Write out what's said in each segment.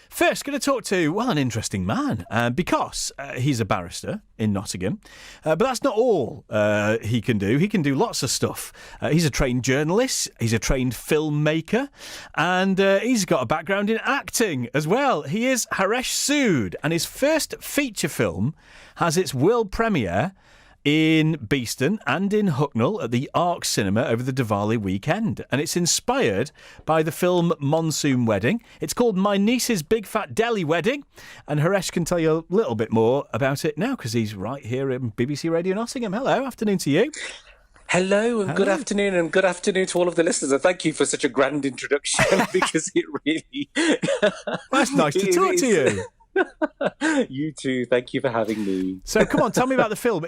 First, going to talk to, well, an interesting man, because he's a barrister in Nottingham. But that's not all he can do. He can do lots of stuff. He's a trained journalist, he's a trained filmmaker, and he's got a background in acting as well. He is Haresh Sood, and his first feature film has its world premiere in Beeston and in Hucknall at the Arc Cinema over the Diwali weekend. And it's inspired by the film Monsoon Wedding. It's called My Niece's Big Fat Delhi Wedding. And Haresh can tell you a little bit more about it now because he's right here in BBC Radio Nottingham. Hello, afternoon to you. Hello and good afternoon, and good afternoon to all of the listeners. And thank you for such a grand introduction because it really... Well, it's nice to talk to you. You too. Thank you for having me. So come on, tell me about the film.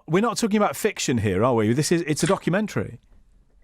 We're not talking about fiction here, are we? It's a documentary.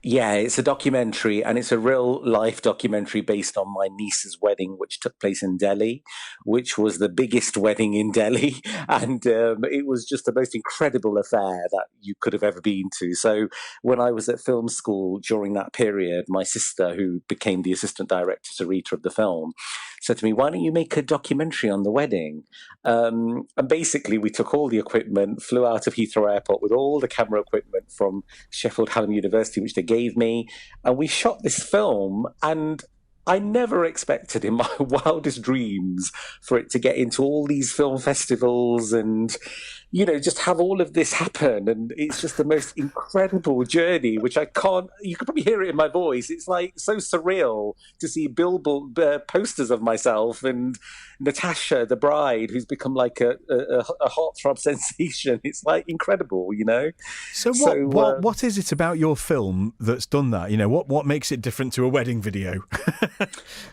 Yeah, it's a documentary, and it's a real-life documentary based on my niece's wedding, which took place in Delhi, which was the biggest wedding in Delhi, and it was just the most incredible affair that you could have ever been to. So when I was at film school during that period, my sister, who became the assistant director, Sarita, of the film, said to me, why don't you make a documentary on the wedding? And basically, we took all the equipment, flew out of Heathrow Airport with all the camera equipment from Sheffield Hallam University, which they gave me, and we shot this film. And I never expected in my wildest dreams for it to get into all these film festivals and, you know, just have all of this happen. And it's just the most incredible journey, which you could probably hear it in my voice. It's like so surreal to see billboard posters of myself and Natasha, the bride, who's become like a heartthrob sensation. It's like incredible, you know? So what is it about your film that's done that? You know, what makes it different to a wedding video?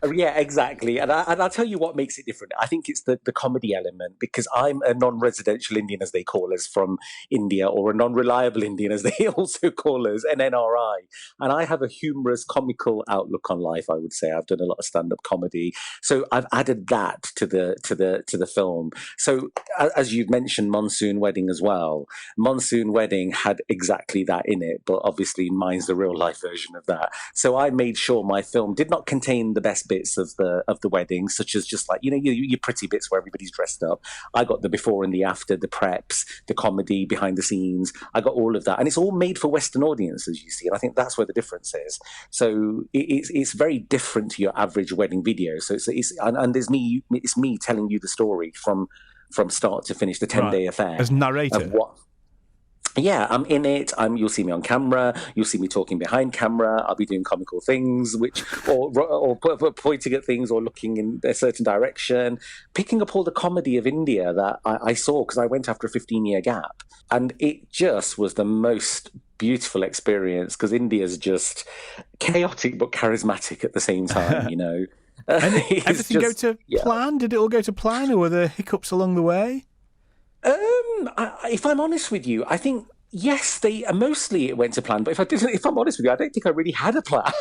Yeah, exactly. And I'll tell you what makes it different. I think it's the comedy element, because I'm a non-residential Indian, as they call us, from India, or a non-reliable Indian, as they also call us, an NRI. And I have a humorous, comical outlook on life, I would say. I've done a lot of stand-up comedy. So I've added that to the film. So as you've mentioned, Monsoon Wedding as well. Monsoon Wedding had exactly that in it, but obviously mine's the real-life version of that. So I made sure my film did not contain the best bits of the wedding, such as just like, you know, your pretty bits where everybody's dressed up. I got the before and the after, the preps, the comedy behind the scenes. I got all of that, and it's all made for Western audiences, you see, and I think that's where the difference is. So it's very different to your average wedding video. So it's me telling you the story from start to finish, the 10-day affair as narrator. Yeah, I'm in it. You'll see me on camera. You'll see me talking behind camera. I'll be doing comical things, or pointing at things, or looking in a certain direction, picking up all the comedy of India that I saw, because I went after a 15-year gap, and it just was the most beautiful experience, because India's just chaotic but charismatic at the same time, you know. And everything go to plan? Did it all go to plan, or were there hiccups along the way? If I'm honest with you, I think yes, mostly it went to plan. But if I'm honest with you, I don't think I really had a plan.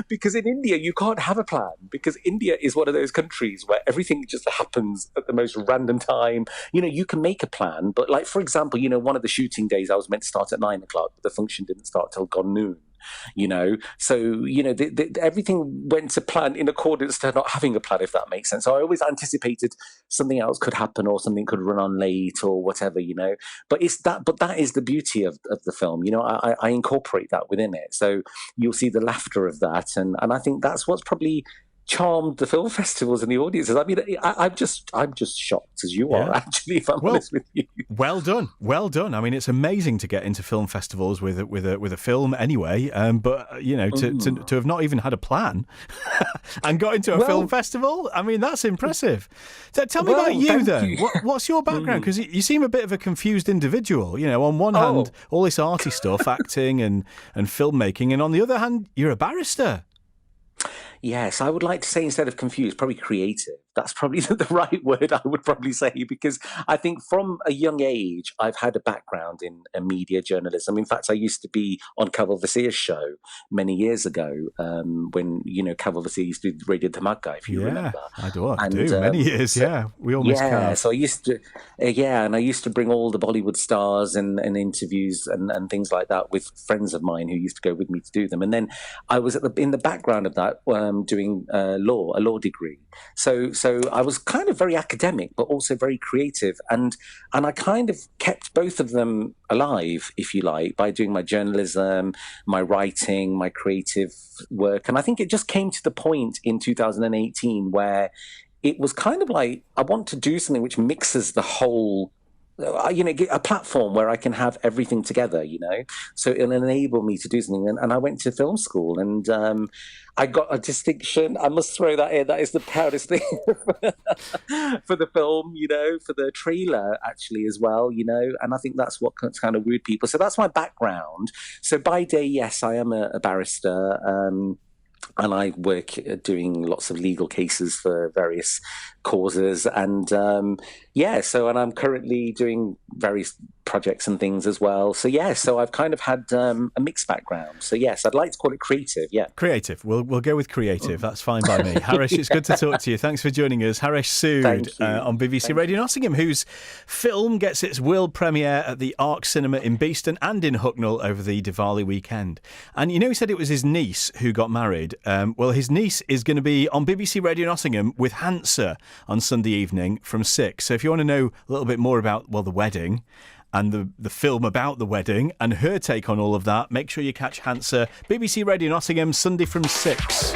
Because in India, you can't have a plan, because India is one of those countries where everything just happens at the most random time. You know, you can make a plan, but like, for example, you know, one of the shooting days I was meant to start at 9:00, but the function didn't start till gone noon. You know, so, you know, everything went to plan in accordance to not having a plan, if that makes sense. So I always anticipated something else could happen, or something could run on late, or whatever, you know. But that is the beauty of the film. You know, I incorporate that within it. So you'll see the laughter of that. And I think that's what's probably charmed the film festivals and the audiences. I mean, I'm just shocked, as you are, actually, if I'm honest with you. Well done. I mean, it's amazing to get into film festivals with a film anyway. But you know, to have not even had a plan and got into a film festival, I mean, that's impressive. So tell me about you then. What's your background? Because you seem a bit of a confused individual. You know, on one hand, all this arty stuff, acting and filmmaking, and on the other hand, you're a barrister. Yes, I would like to say, instead of confused, probably creative. That's probably the right word, I would probably say, because I think from a young age, I've had a background in media journalism. In fact, I used to be on Caval Vasir's show many years ago, when, Caval Vasir used to do Radio Dhamaka, if you remember. I do. Many years, we almost can't. So I used to, and I used to bring all the Bollywood stars and interviews and things like that with friends of mine who used to go with me to do them. And then I was in the background of that, doing a law degree. So I was kind of very academic, but also very creative, and I kind of kept both of them alive, if you like, by doing my journalism, my writing, my creative work. And I think it just came to the point in 2018 where it was kind of like, I want to do something which mixes the whole, a platform where I can have everything together, so it'll enable me to do something. And I went to film school, and I got a distinction. I must throw that in. That is the proudest thing for the film, for the trailer actually as well, and I think that's what kind of wooed people. So that's my background. So by day, yes, I am a barrister, and I work doing lots of legal cases for various causes. And and I'm currently doing various projects and things as well. So so I've kind of had a mixed background. So yes, I'd like to call it creative. Yeah, creative. We'll go with creative. That's fine by me. Haresh, it's good to talk to you. Thanks for joining us. Haresh Sood on BBC Radio Nottingham, whose film gets its world premiere at the Arc Cinema in Beeston and in Hucknall over the Diwali weekend. And he said it was his niece who got married. Well, his niece is going to be on BBC Radio Nottingham with Hansa on Sunday evening from 6. So if you want to know a little bit more about, the wedding and the film about the wedding and her take on all of that, make sure you catch Hansa, BBC Radio Nottingham, Sunday from 6.